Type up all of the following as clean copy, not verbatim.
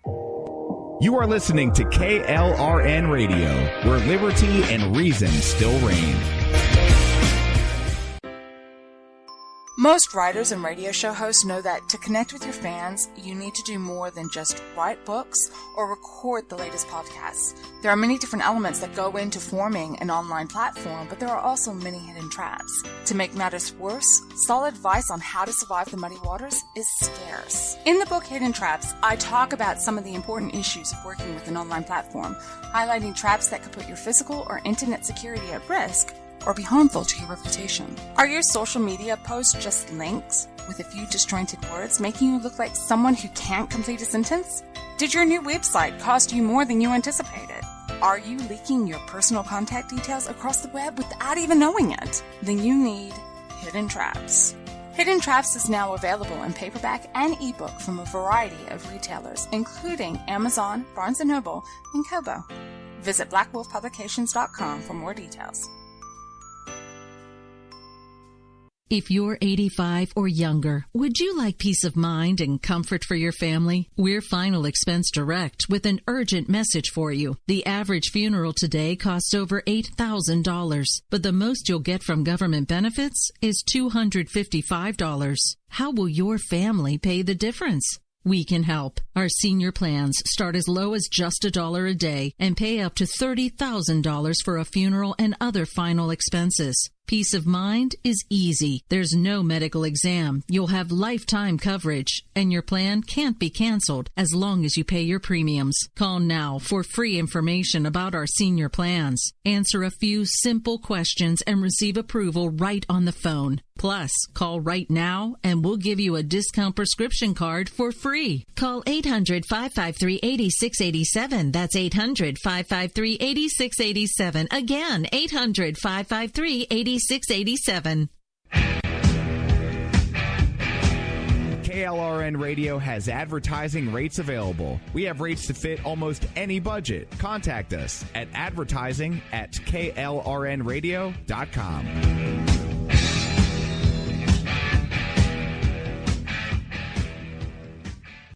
You are listening to KLRN Radio, where liberty and reason still reign. Most writers and radio show hosts know that to connect with your fans, you need to do more than just write books or record the latest podcasts. There are many different elements that go into forming an online platform, but there are also many hidden traps. To make matters worse, solid advice on how to survive the muddy waters is scarce. In the book Hidden Traps, I talk about some of the important issues of working with an online platform, highlighting traps that could put your physical or internet security at risk or be harmful to your reputation. Are your social media posts just links with a few disjointed words, making you look like someone who can't complete a sentence? Did your new website cost you more than you anticipated? Are you leaking your personal contact details across the web without even knowing it? Then you need Hidden Traps. Hidden Traps is now available in paperback and ebook from a variety of retailers, including Amazon, Barnes & Noble, and Kobo. Visit blackwolfpublications.com for more details. If you're 85 or younger, would you like peace of mind and comfort for your family? We're Final Expense Direct with an urgent message for you. The average funeral today costs over $8,000, but the most you'll get from government benefits is $255. How will your family pay the difference? We can help. Our senior plans start as low as just $1 a day and pay up to $30,000 for a funeral and other final expenses. Peace of mind is easy. There's no medical exam. You'll have lifetime coverage, and your plan can't be canceled as long as you pay your premiums. Call now for free information about our senior plans. Answer a few simple questions and receive approval right on the phone. Plus, call right now and we'll give you a discount prescription card for free. Call 800-553-8687. That's 800-553-8687. Again, 800-553-8687. KLRN Radio has advertising rates available. We have rates to fit almost any budget. Contact us at advertising@klrnradio.com.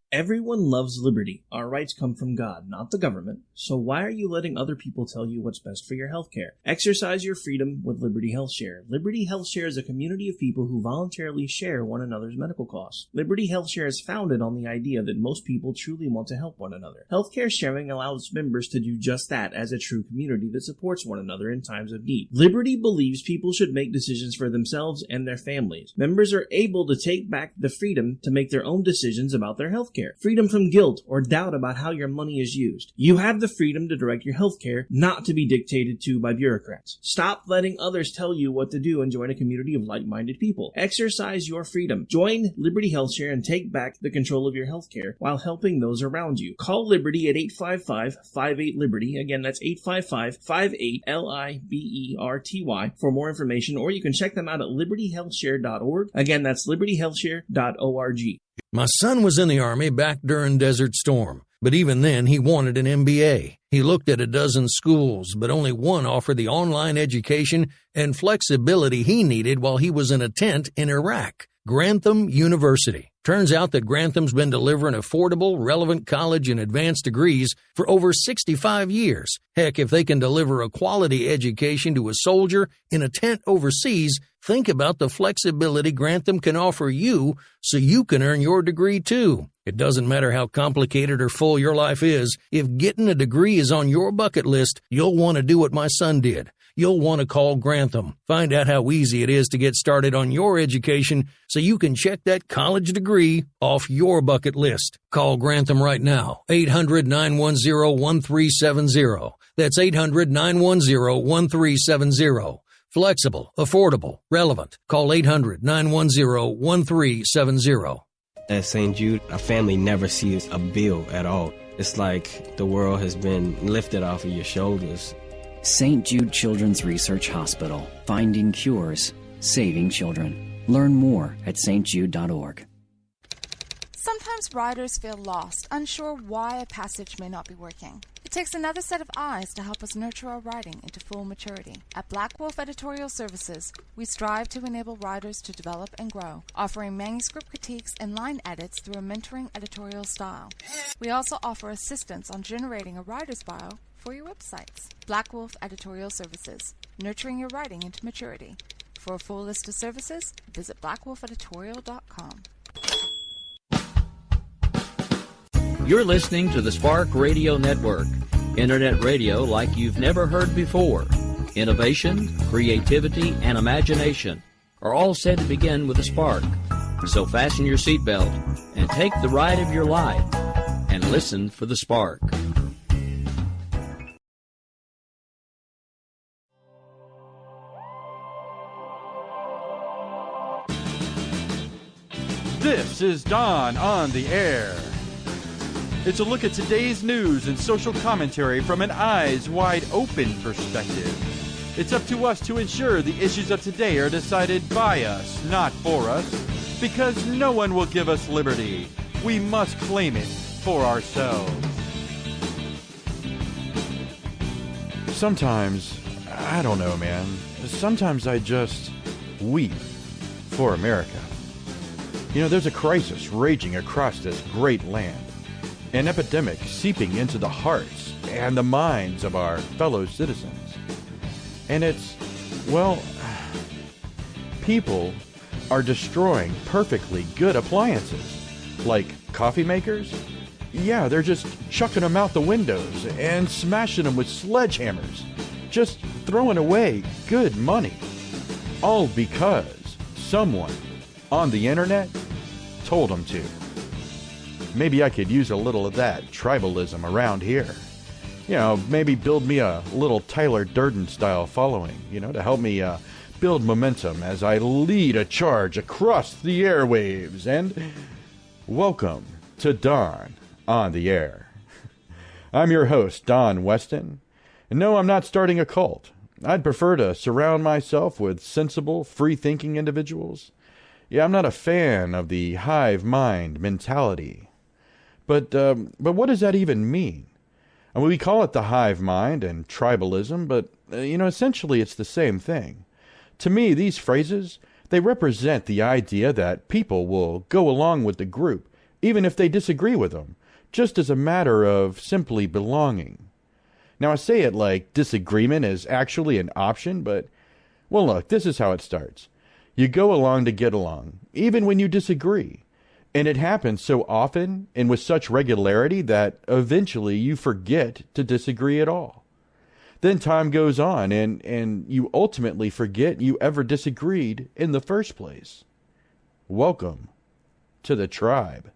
Everyone loves liberty. Our rights come from God, not the government. So why are you letting other people tell you what's best for your health care? Exercise your freedom with Liberty Health Share. Liberty Health Share is a community of people who voluntarily share one another's medical costs. Liberty Health Share is founded on the idea that most people truly want to help one another. Healthcare sharing allows members to do just that as a true community that supports one another in times of need. Liberty believes people should make decisions for themselves and their families. Members are able to take back the freedom to make their own decisions about their health care. Freedom from guilt or doubt about how your money is used. You have the freedom to direct your health care, not to be dictated to by bureaucrats. Stop letting others tell you what to do and join a community of like-minded people. Exercise your freedom. Join Liberty Health Share and take back the control of your health care while helping those around you. Call Liberty at 855-58-LIBERTY. Again, that's 855-58-LIBERTY for more information, or you can check them out at libertyhealthshare.org. Again, that's libertyhealthshare.org. My son was in the Army back during Desert Storm, but even then he wanted an MBA. He looked at a dozen schools, but only one offered the online education and flexibility he needed while he was in a tent in Iraq. Grantham University. Turns out that Grantham's been delivering affordable, relevant college and advanced degrees for over 65 years. Heck, if they can deliver a quality education to a soldier in a tent overseas, think about the flexibility Grantham can offer you so you can earn your degree too. It doesn't matter how complicated or full your life is. If getting a degree is on your bucket list, you'll want to do what my son did. You'll want to call Grantham. Find out how easy it is to get started on your education so you can check that college degree off your bucket list. Call Grantham right now. 800-910-1370. That's 800-910-1370. Flexible, affordable, relevant. Call 800-910-1370. At St. Jude, a family never sees a bill at all. It's like the world has been lifted off of your shoulders. St. Jude Children's Research Hospital. Finding cures. Saving children. Learn more at stjude.org. Sometimes writers feel lost, unsure why a passage may not be working. It takes another set of eyes to help us nurture our writing into full maturity. At Black Wolf Editorial Services, we strive to enable writers to develop and grow, offering manuscript critiques and line edits through a mentoring editorial style. We also offer assistance on generating a writer's bio for your websites. Black Wolf Editorial Services, nurturing your writing into maturity. For a full list of services, visit blackwolfeditorial.com. You're listening to the Spark Radio Network, internet radio like you've never heard before. Innovation, creativity, and imagination are all said to begin with a spark. So fasten your seatbelt and take the ride of your life and listen for the spark. This is Don on the Air. It's a look at today's news and social commentary from an eyes-wide-open perspective. It's up to us to ensure the issues of today are decided by us, not for us, because no one will give us liberty. We must claim it for ourselves. Sometimes, I don't know, man. Sometimes I just weep for America. You know, there's a crisis raging across this great land. An epidemic seeping into the hearts and the minds of our fellow citizens. And it's, well, people are destroying perfectly good appliances, like coffee makers. Yeah, they're just chucking them out the windows and smashing them with sledgehammers, just throwing away good money. All because someone on the internet told them to. Maybe I could use a little of that tribalism around here. You know, maybe build me a little Tyler Durden-style following, you know, to help me build momentum as I lead a charge across the airwaves. And welcome to Don on the Air. I'm your host, Don Weston. And no, I'm not starting a cult. I'd prefer to surround myself with sensible, free-thinking individuals. Yeah, I'm not a fan of the hive mind mentality. But what does that even mean? I mean, we call it the hive mind and tribalism, but, essentially it's the same thing. To me, these phrases, they represent the idea that people will go along with the group, even if they disagree with them, just as a matter of simply belonging. Now, I say it like disagreement is actually an option, but, well, look, this is how it starts. You go along to get along, even when you disagree. And it happens so often and with such regularity that eventually you forget to disagree at all. Then time goes on and you ultimately forget you ever disagreed in the first place. Welcome to the tribe.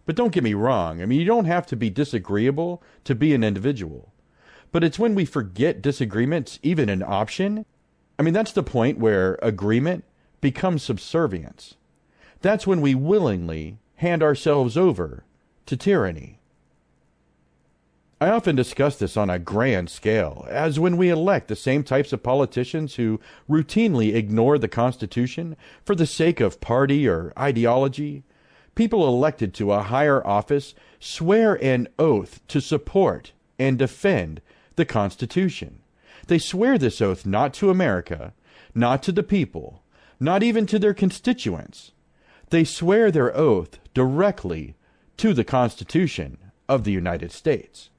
But don't get me wrong. I mean, you don't have to be disagreeable to be an individual. But it's when we forget disagreement's even an option. I mean, that's the point where agreement becomes subservience. That's when we willingly hand ourselves over to tyranny. I often discuss this on a grand scale, as when we elect the same types of politicians who routinely ignore the Constitution for the sake of party or ideology. People elected to a higher office swear an oath to support and defend the Constitution. They swear this oath not to America, not to the people, not even to their constituents. They swear their oath directly to the Constitution of the United States.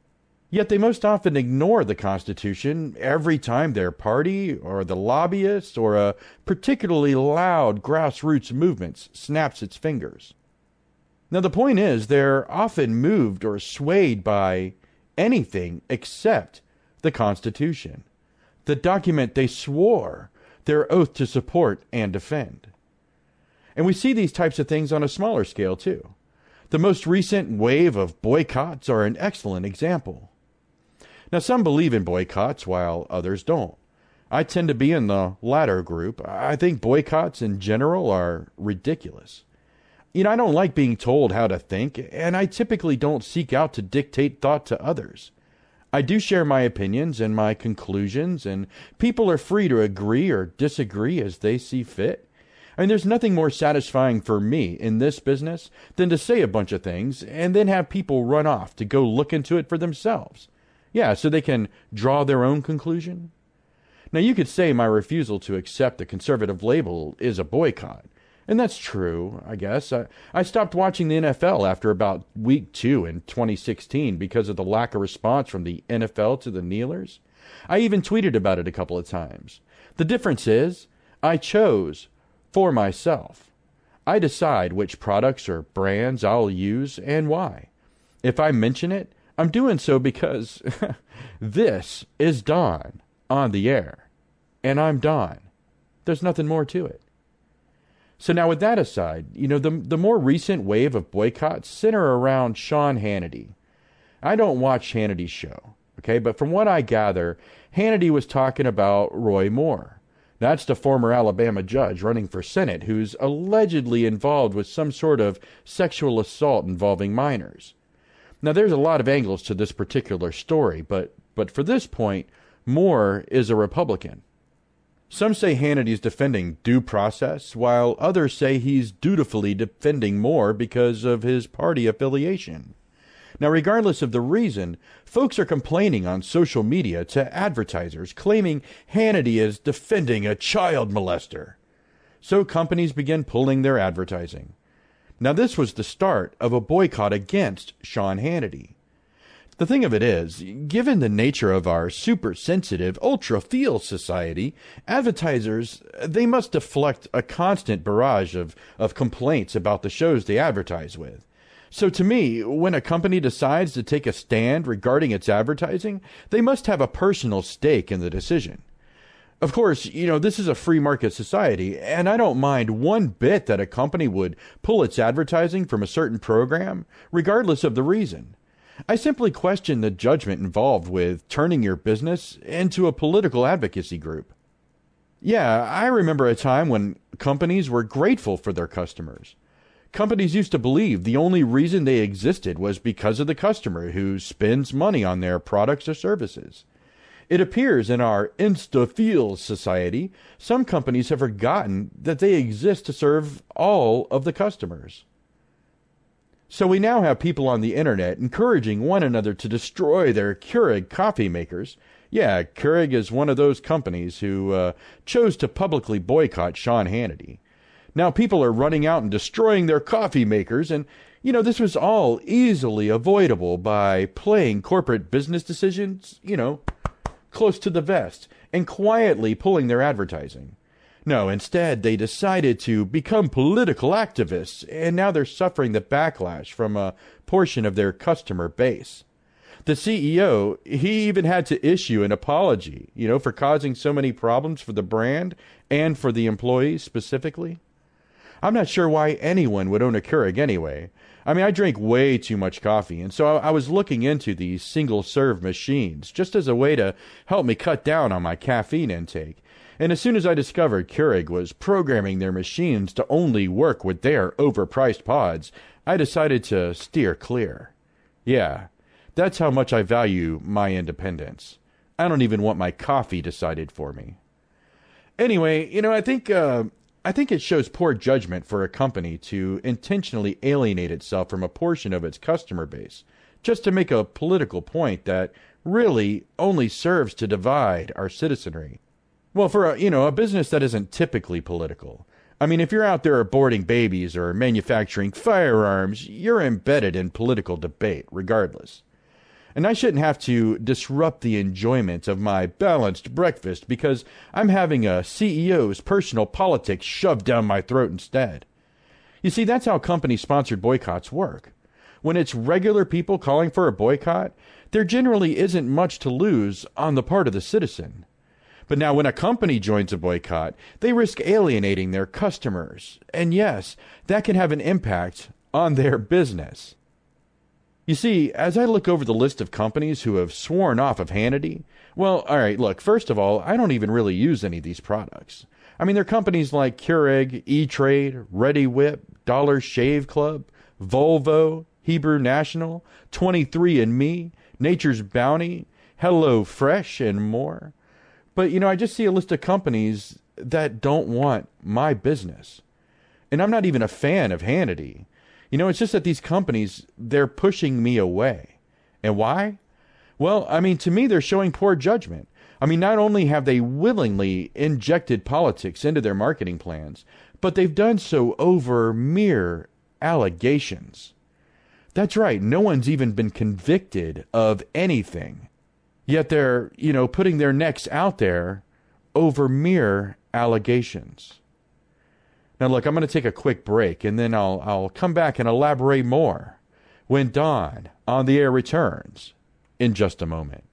Yet they most often ignore the Constitution every time their party or the lobbyists or a particularly loud grassroots movement snaps its fingers. Now the point is, they're often moved or swayed by anything except the Constitution, the document they swore their oath to support and defend. And we see these types of things on a smaller scale, too. The most recent wave of boycotts are an excellent example. Now, some believe in boycotts while others don't. I tend to be in the latter group. I think boycotts in general are ridiculous. I don't like being told how to think, and I typically don't seek out to dictate thought to others. I do share my opinions and my conclusions, and people are free to agree or disagree as they see fit. I mean, there's nothing more satisfying for me in this business than to say a bunch of things and then have people run off to go look into it for themselves. Yeah, so they can draw their own conclusion. Now, you could say my refusal to accept the conservative label is a boycott. And that's true, I guess. I stopped watching the NFL after about week 2 in 2016 because of the lack of response from the NFL to the kneelers. I even tweeted about it a couple of times. The difference is, I chose for myself. I decide which products or brands I'll use and why. If I mention it, I'm doing so because this is Don on the air. And I'm Don. There's nothing more to it. So now with that aside, the more recent wave of boycotts center around Sean Hannity. I don't watch Hannity's show, okay? But from what I gather, Hannity was talking about Roy Moore. That's the former Alabama judge running for Senate who's allegedly involved with some sort of sexual assault involving minors. Now, there's a lot of angles to this particular story, but for this point, Moore is a Republican. Some say Hannity's defending due process, while others say he's dutifully defending Moore because of his party affiliation. Now, regardless of the reason, folks are complaining on social media to advertisers, claiming Hannity is defending a child molester. So companies begin pulling their advertising. Now, this was the start of a boycott against Sean Hannity. The thing of it is, given the nature of our super-sensitive, ultra-feel society, advertisers, they must deflect a constant barrage of complaints about the shows they advertise with. So to me, when a company decides to take a stand regarding its advertising, they must have a personal stake in the decision. Of course, this is a free market society, and I don't mind one bit that a company would pull its advertising from a certain program, regardless of the reason. I simply question the judgment involved with turning your business into a political advocacy group. Yeah, I remember a time when companies were grateful for their customers. Companies used to believe the only reason they existed was because of the customer who spends money on their products or services. It appears in our insta-feel society, some companies have forgotten that they exist to serve all of the customers. So we now have people on the internet encouraging one another to destroy their Keurig coffee makers. Yeah, Keurig is one of those companies who chose to publicly boycott Sean Hannity. Now people are running out and destroying their coffee makers, and, this was all easily avoidable by playing corporate business decisions, close to the vest, and quietly pulling their advertising. No, instead, they decided to become political activists, and now they're suffering the backlash from a portion of their customer base. The CEO, he even had to issue an apology, for causing so many problems for the brand and for the employees specifically. I'm not sure why anyone would own a Keurig anyway. I mean, I drink way too much coffee, and so I was looking into these single-serve machines just as a way to help me cut down on my caffeine intake. And as soon as I discovered Keurig was programming their machines to only work with their overpriced pods, I decided to steer clear. Yeah, that's how much I value my independence. I don't even want my coffee decided for me. Anyway, I think it shows poor judgment for a company to intentionally alienate itself from a portion of its customer base, just to make a political point that really only serves to divide our citizenry. Well, for a business that isn't typically political. I mean, if you're out there aborting babies or manufacturing firearms, you're embedded in political debate, regardless. And I shouldn't have to disrupt the enjoyment of my balanced breakfast because I'm having a CEO's personal politics shoved down my throat instead. You see, that's how company-sponsored boycotts work. When it's regular people calling for a boycott, there generally isn't much to lose on the part of the citizen. But now when a company joins a boycott, they risk alienating their customers. And yes, that can have an impact on their business. You see, as I look over the list of companies who have sworn off of Hannity, well, all right, look, first of all, I don't even really use any of these products. I mean, they're companies like Keurig, E-Trade, Ready Whip, Dollar Shave Club, Volvo, Hebrew National, 23andMe, Nature's Bounty, Hello Fresh, and more. But, I just see a list of companies that don't want my business. And I'm not even a fan of Hannity. It's just that these companies, they're pushing me away. And why? Well, to me, they're showing poor judgment. Not only have they willingly injected politics into their marketing plans, but they've done so over mere allegations. That's right, no one's even been convicted of anything. Yet they're, putting their necks out there over mere allegations. Now look, I'm going to take a quick break, and then I'll come back and elaborate more when Don on the Air returns in just a moment.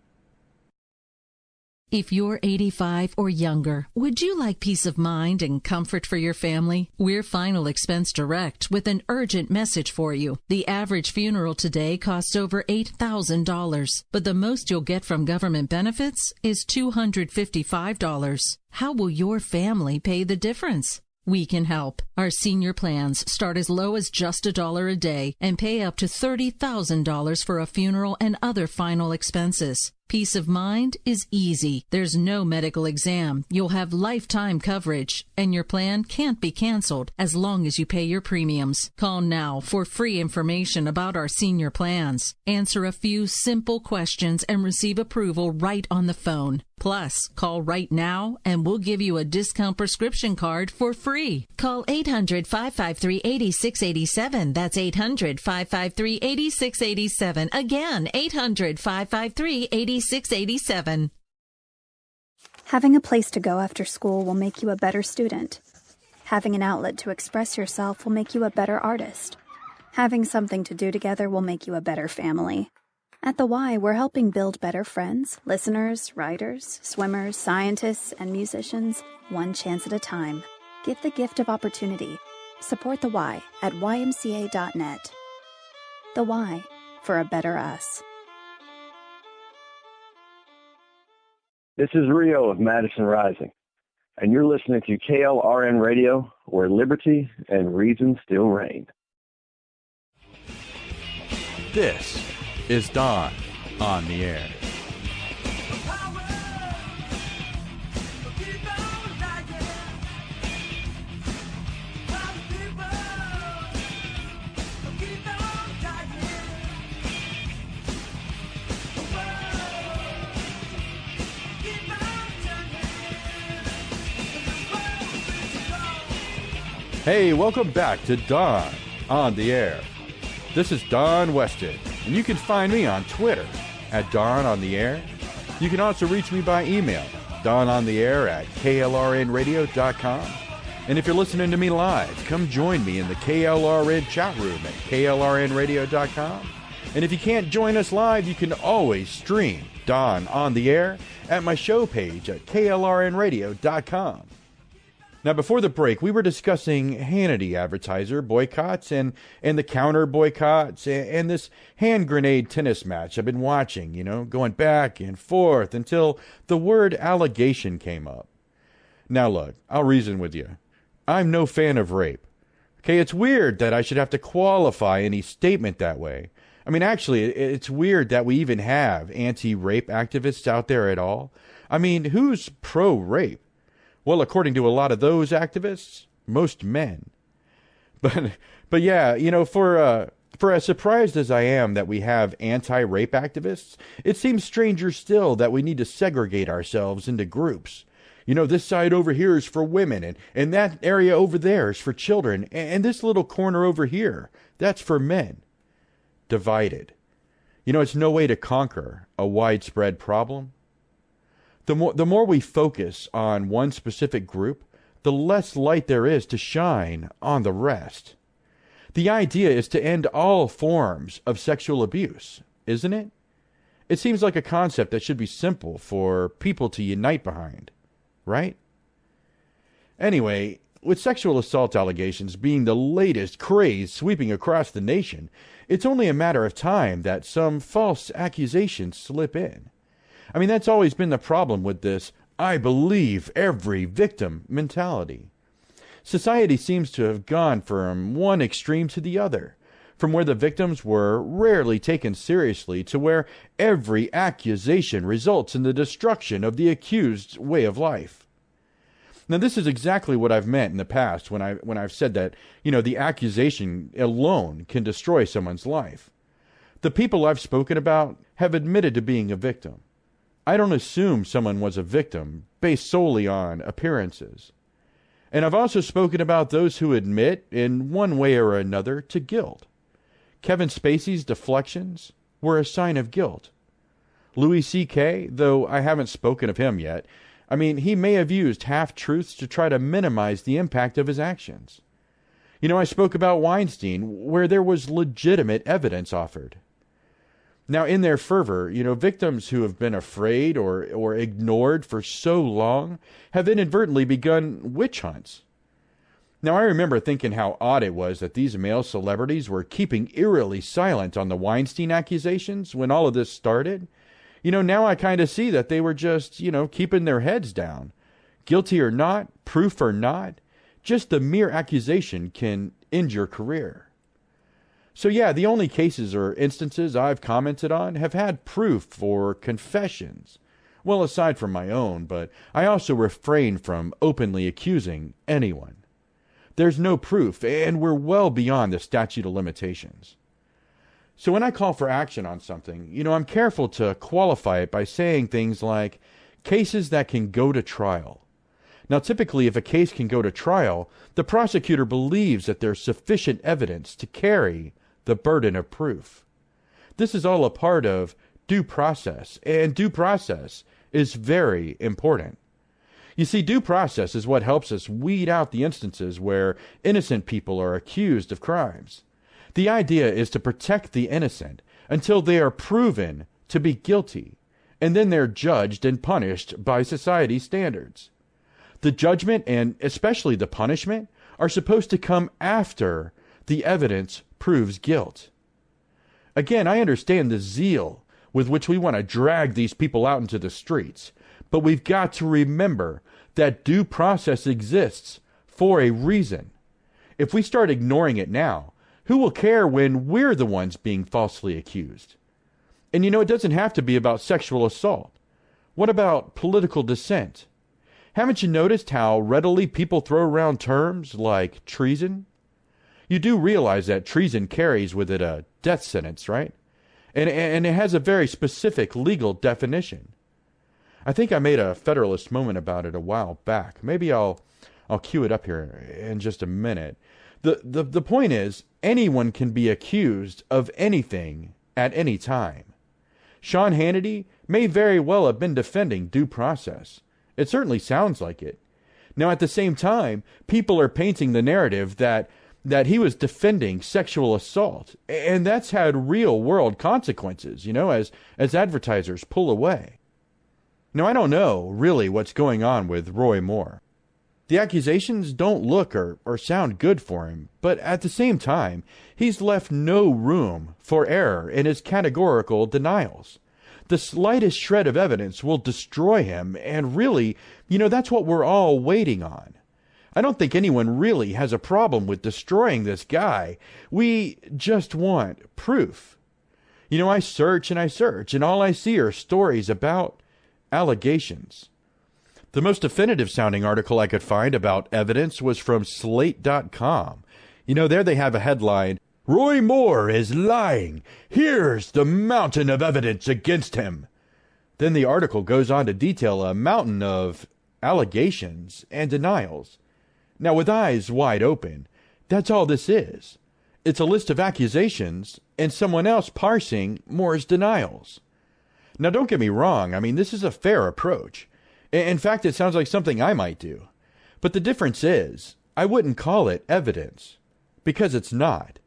If you're 85 or younger, would you like peace of mind and comfort for your family? We're Final Expense Direct with an urgent message for you. The average funeral today costs over $8,000, but the most you'll get from government benefits is $255. How will your family pay the difference? We can help. Our senior plans start as low as just $1 a day and pay up to $30,000 for a funeral and other final expenses. Peace of mind is easy. There's no medical exam. You'll have lifetime coverage, and your plan can't be canceled as long as you pay your premiums. Call now for free information about our senior plans. Answer a few simple questions and receive approval right on the phone. Plus, call right now and we'll give you a discount prescription card for free. Call 800-553-8687. That's 800-553-8687. Again, 800-553-8687. Having a place to go after school will make you a better student. Having an outlet to express yourself will make you a better artist. Having something to do together will make you a better family. At The Y, we're helping build better friends, listeners, writers, swimmers, scientists, and musicians, one chance at a time. Give the gift of opportunity. Support The Y at ymca.net. The Y, for a better us. This is Rio of Madison Rising, and you're listening to KLRN Radio, where liberty and reason still reign. This is Don on the Air. Hey, welcome back to Don on the Air. This is Don Weston, and you can find me on Twitter at Don on the Air. You can also reach me by email, donontheair@klrnradio.com. And if you're listening to me live, come join me in the KLRN chat room at klrnradio.com. And if you can't join us live, you can always stream Don on the Air at my show page at klrnradio.com. Now, before the break, we were discussing Hannity advertiser boycotts and the counter boycotts and this hand grenade tennis match I've been watching, going back and forth until the word allegation came up. Now, look, I'll reason with you. I'm no fan of rape. Okay, it's weird that I should have to qualify any statement that way. Actually, it's weird that we even have anti-rape activists out there at all. Who's pro-rape? Well, according to a lot of those activists, most men. But yeah, for as surprised as I am that we have anti-rape activists, it seems stranger still that we need to segregate ourselves into groups. This side over here is for women, and that area over there is for children, and this little corner over here, that's for men. Divided. It's no way to conquer a widespread problem. The more we focus on one specific group, the less light there is to shine on the rest. The idea is to end all forms of sexual abuse, isn't it? It seems like a concept that should be simple for people to unite behind, right? Anyway, with sexual assault allegations being the latest craze sweeping across the nation, it's only a matter of time that some false accusations slip in. That's always been the problem with this I believe every victim mentality. Society seems to have gone from one extreme to the other, from where the victims were rarely taken seriously to where every accusation results in the destruction of the accused's way of life. Now, this is exactly what I've meant in the past when I've said that, the accusation alone can destroy someone's life. The people I've spoken about have admitted to being a victim. I don't assume someone was a victim based solely on appearances. And I've also spoken about those who admit, in one way or another, to guilt. Kevin Spacey's deflections were a sign of guilt. Louis C.K., though I haven't spoken of him yet, he may have used half-truths to try to minimize the impact of his actions. I spoke about Weinstein, where there was legitimate evidence offered. Now, in their fervor, victims who have been afraid or ignored for so long have inadvertently begun witch hunts. Now, I remember thinking how odd it was that these male celebrities were keeping eerily silent on the Weinstein accusations when all of this started. Now I kind of see that they were just, keeping their heads down. Guilty or not, proof or not, just the mere accusation can end your career. So yeah, the only cases or instances I've commented on have had proof or confessions. Well, aside from my own, but I also refrain from openly accusing anyone. There's no proof, and we're well beyond the statute of limitations. So when I call for action on something, I'm careful to qualify it by saying things like, cases that can go to trial. Now, typically, if a case can go to trial, the prosecutor believes that there's sufficient evidence to carry the burden of proof. This is all a part of due process, and due process is very important. You see, due process is what helps us weed out the instances where innocent people are accused of crimes. The idea is to protect the innocent until they are proven to be guilty, and then they're judged and punished by society's standards. The judgment, and especially the punishment, are supposed to come after the evidence proves guilt. Again, I understand the zeal with which we want to drag these people out into the streets, but we've got to remember that due process exists for a reason. If we start ignoring it now, who will care when we're the ones being falsely accused? And it doesn't have to be about sexual assault. What about political dissent? Haven't you noticed how readily people throw around terms like treason? You do realize that treason carries with it a death sentence, right? And it has a very specific legal definition. I think I made a Federalist moment about it a while back. Maybe I'll cue it up here in just a minute. The point is, anyone can be accused of anything at any time. Sean Hannity may very well have been defending due process. It certainly sounds like it. Now, at the same time, people are painting the narrative that he was defending sexual assault, and that's had real-world consequences, as advertisers pull away. Now, I don't know really what's going on with Roy Moore. The accusations don't look or sound good for him, but at the same time, he's left no room for error in his categorical denials. The slightest shred of evidence will destroy him, and really, that's what we're all waiting on. I don't think anyone really has a problem with destroying this guy. We just want proof. I search, and all I see are stories about allegations. The most definitive sounding article I could find about evidence was from Slate.com. There they have a headline, "Roy Moore is lying. Here's the mountain of evidence against him." Then the article goes on to detail a mountain of allegations and denials. Now, with eyes wide open, that's all this is. It's a list of accusations and someone else parsing Moore's denials. Now, don't get me wrong. This is a fair approach. In fact, it sounds like something I might do. But the difference is, I wouldn't call it evidence, because it's not.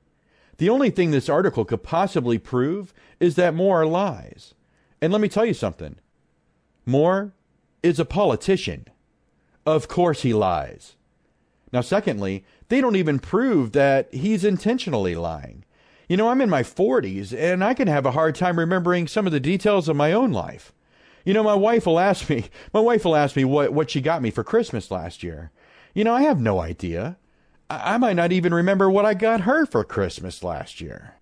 The only thing this article could possibly prove is that Moore lies. And let me tell you something. Moore is a politician. Of course he lies. Now, secondly, they don't even prove that he's intentionally lying. I'm in my 40s, and I can have a hard time remembering some of the details of my own life. My wife will ask me what she got me for Christmas last year. I have no idea. I might not even remember what I got her for Christmas last year.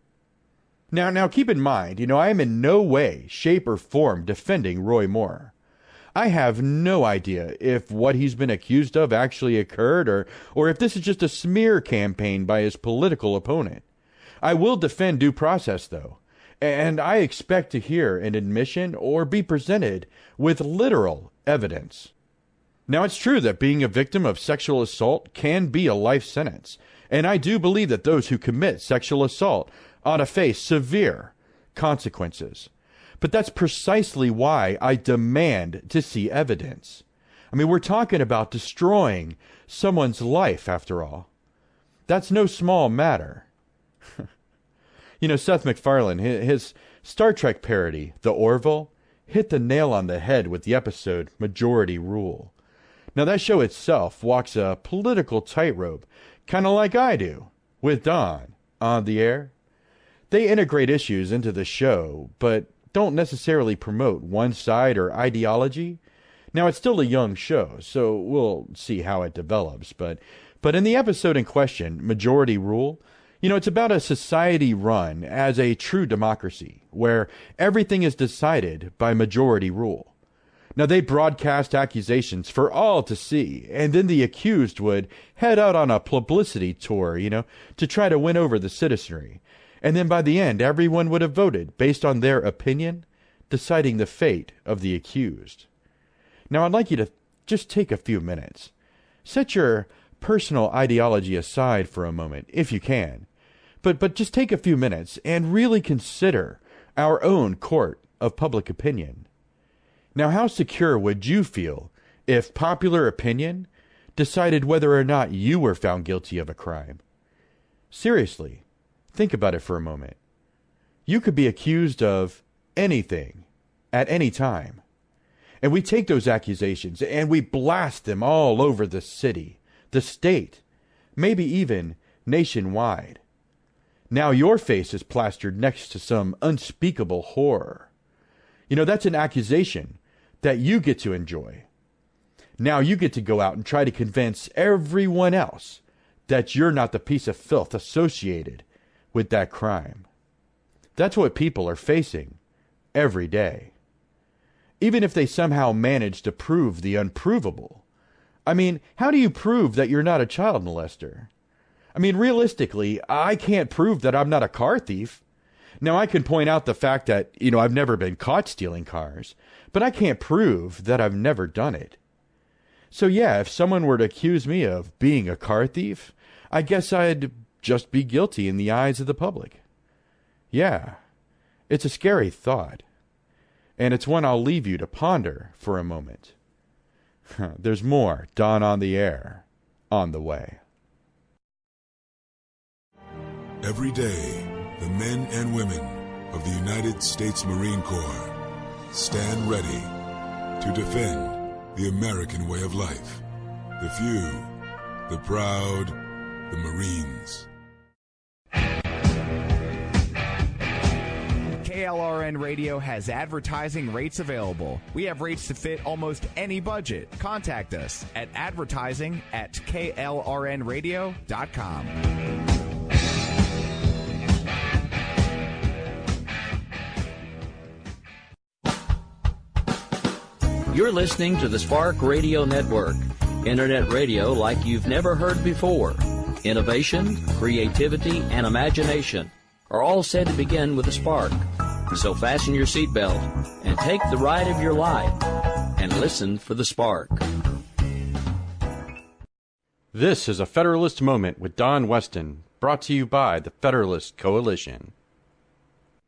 Now keep in mind, I am in no way, shape, or form defending Roy Moore. I have no idea if what he's been accused of actually occurred or if this is just a smear campaign by his political opponent. I will defend due process, though, and I expect to hear an admission or be presented with literal evidence. Now, it's true that being a victim of sexual assault can be a life sentence, and I do believe that those who commit sexual assault ought to face severe consequences. But that's precisely why I demand to see evidence. I mean, we're talking about destroying someone's life, after all. That's no small matter. You know, Seth MacFarlane, his Star Trek parody, The Orville, hit the nail on the head with the episode Majority Rule. Now, that show itself walks a political tightrope, kind of like I do, with Don on the air. They integrate issues into the show, but don't necessarily promote one side or ideology. Now, it's still a young show, so we'll see how it develops. But in the episode in question, Majority Rule, you know, it's about a society run as a true democracy, where everything is decided by majority rule. Now, they broadcast accusations for all to see, and then the accused would head out on a publicity tour, you know, to try to win over the citizenry. And then by the end, everyone would have voted based on their opinion, deciding the fate of the accused. Now, I'd like you to just take a few minutes. Set your personal ideology aside for a moment, if you can. But just take a few minutes and really consider our own court of public opinion. Now, how secure would you feel if popular opinion decided whether or not you were found guilty of a crime? Seriously, think about it for a moment. You could be accused of anything at any time. And we take those accusations and we blast them all over the city, the state, maybe even nationwide. Now your face is plastered next to some unspeakable horror. You know, that's an accusation that you get to enjoy. Now you get to go out and try to convince everyone else that you're not the piece of filth associated with that crime. That's what people are facing every day. Even if they somehow manage to prove the unprovable. I mean, how do you prove that you're not a child molester? I mean, realistically, I can't prove that I'm not a car thief. Now, I can point out the fact that, you know, I've never been caught stealing cars, but I can't prove that I've never done it. So yeah, if someone were to accuse me of being a car thief, I guess I'd just be guilty in the eyes of the public. Yeah, it's a scary thought. And it's one I'll leave you to ponder for a moment. There's more Dawn on the Air on the way. Every day, the men and women of the United States Marine Corps stand ready to defend the American way of life. The few, the proud, the Marines. KLRN Radio has advertising rates available. We have rates to fit almost any budget. Contact us at advertising@klrnradio.com. You're listening to the Spark Radio Network, Internet radio like you've never heard before. Innovation, creativity, and imagination are all said to begin with a spark. So fasten your seatbelt and take the ride of your life and listen for the spark. This is a Federalist Moment with Don Weston, brought to you by the Federalist Coalition.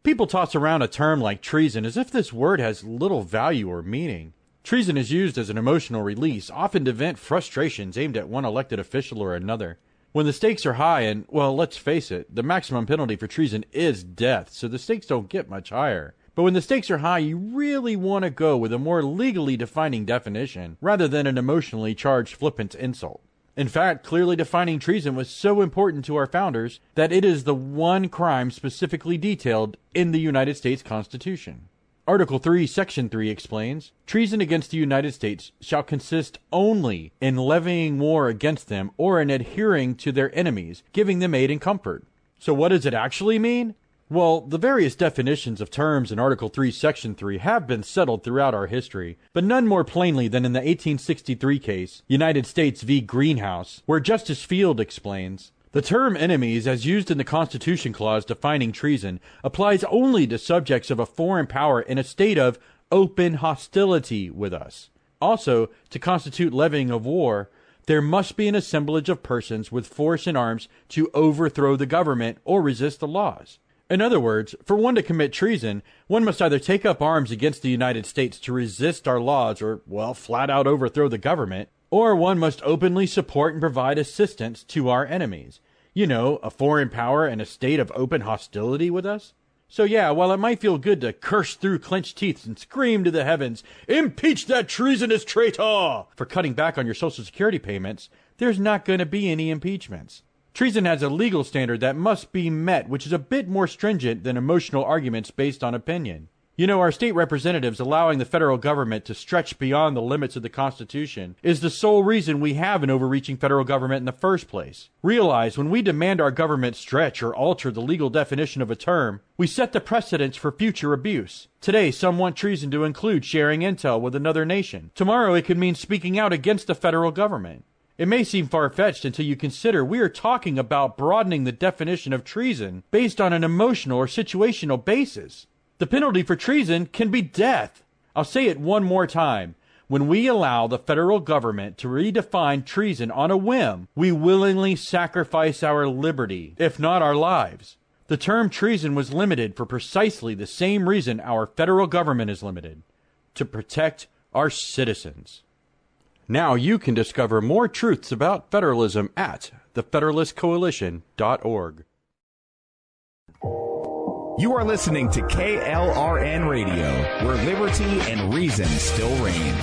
People toss around a term like treason as if this word has little value or meaning. Treason is used as an emotional release, often to vent frustrations aimed at one elected official or another. When the stakes are high, and, well, let's face it, the maximum penalty for treason is death, so the stakes don't get much higher. But when the stakes are high, you really want to go with a more legally defining definition, rather than an emotionally charged flippant insult. In fact, clearly defining treason was so important to our founders that it is the one crime specifically detailed in the United States Constitution. Article 3, Section 3 explains, treason against the United States shall consist only in levying war against them or in adhering to their enemies, giving them aid and comfort. So what does it actually mean? Well, the various definitions of terms in Article 3, Section 3 have been settled throughout our history, but none more plainly than in the 1863 case, United States v. Greenhouse, where Justice Field explains, "The term enemies, as used in the Constitution Clause defining treason, applies only to subjects of a foreign power in a state of open hostility with us. Also, to constitute levying of war, there must be an assemblage of persons with force and arms to overthrow the government or resist the laws." In other words, for one to commit treason, one must either take up arms against the United States to resist our laws or, well, flat out overthrow the government, or one must openly support and provide assistance to our enemies. You know, a foreign power in a state of open hostility with us. So yeah, while it might feel good to curse through clenched teeth and scream to the heavens, "Impeach that treasonous traitor!" for cutting back on your Social Security payments, there's not going to be any impeachments. Treason has a legal standard that must be met, which is a bit more stringent than emotional arguments based on opinion. You know, our state representatives allowing the federal government to stretch beyond the limits of the Constitution is the sole reason we have an overreaching federal government in the first place. Realize, when we demand our government stretch or alter the legal definition of a term, we set the precedents for future abuse. Today, some want treason to include sharing intel with another nation. Tomorrow, it could mean speaking out against the federal government. It may seem far-fetched until you consider we are talking about broadening the definition of treason based on an emotional or situational basis. The penalty for treason can be death. I'll say it one more time. When we allow the federal government to redefine treason on a whim, we willingly sacrifice our liberty, if not our lives. The term treason was limited for precisely the same reason our federal government is limited: to protect our citizens. Now you can discover more truths about federalism at thefederalistcoalition.org. You are listening to KLRN Radio, where liberty and reason still reign.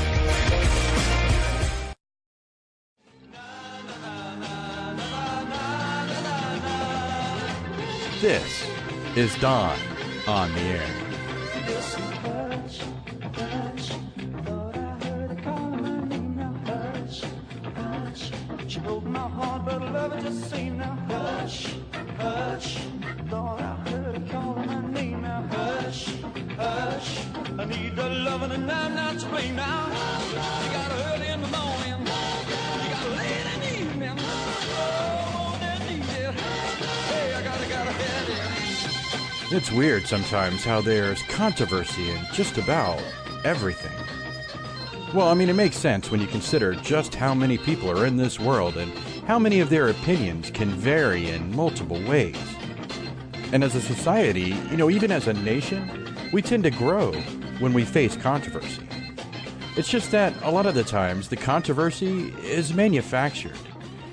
This is Don on the Air. She broke my heart, but love it just ain't now. Hush, hush. Thought I heard her calling my name now. Hush, hush. I need the loving and I'm not to blame now. You got her early in the morning. You got her late in the evening. Oh, that need it. Hey, I gotta have it. It's weird sometimes how there's controversy in just about everything. Well, I mean, it makes sense when you consider just how many people are in this world and how many of their opinions can vary in multiple ways. And as a society, you know, even as a nation, we tend to grow when we face controversy. It's just that a lot of the times the controversy is manufactured,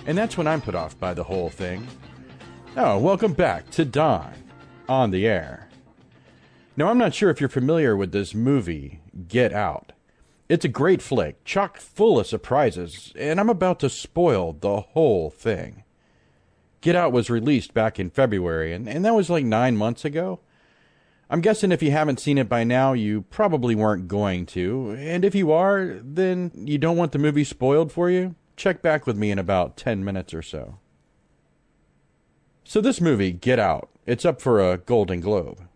and that's when I'm put off by the whole thing. Oh, welcome back to Don on the Air. Now, I'm not sure if you're familiar with this movie, Get Out. It's a great flick, chock full of surprises, and I'm about to spoil the whole thing. Get Out was released back in February, and that was like 9 months ago. I'm guessing if you haven't seen it by now, you probably weren't going to, and if you are, then you don't want the movie spoiled for you? Check back with me in about 10 minutes or so. So this movie, Get Out, it's up for a Golden Globe.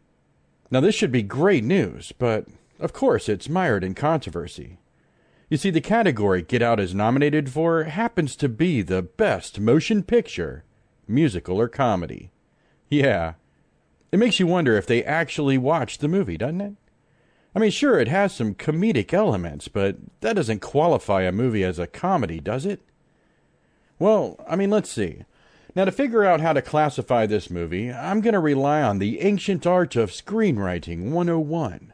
Now this should be great news, but of course it's mired in controversy. You see, the category Get Out is nominated for happens to be the best motion picture, musical or comedy. Yeah, it makes you wonder if they actually watched the movie, doesn't it? I mean, sure, it has some comedic elements, but that doesn't qualify a movie as a comedy, does it? Well, I mean, let's see. Now, to figure out how to classify this movie, I'm going to rely on the ancient art of screenwriting 101.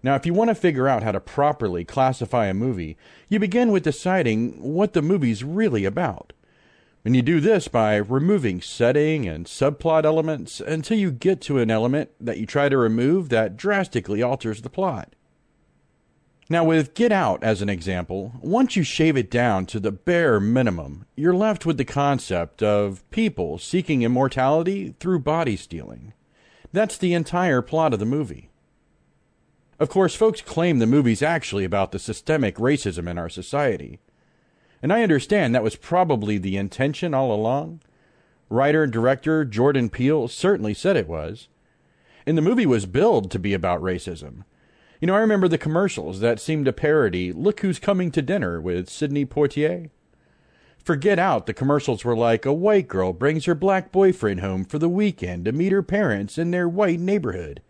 Now, if you want to figure out how to properly classify a movie, you begin with deciding what the movie's really about. And you do this by removing setting and subplot elements until you get to an element that you try to remove that drastically alters the plot. Now, with Get Out as an example, once you shave it down to the bare minimum, you're left with the concept of people seeking immortality through body stealing. That's the entire plot of the movie. Of course, folks claim the movie's actually about the systemic racism in our society. And I understand that was probably the intention all along. Writer and director Jordan Peele certainly said it was. And the movie was billed to be about racism. You know, I remember the commercials that seemed to parody "Look Who's Coming to Dinner" with Sidney Poitier. For Get Out, the commercials were like a white girl brings her black boyfriend home for the weekend to meet her parents in their white neighborhood.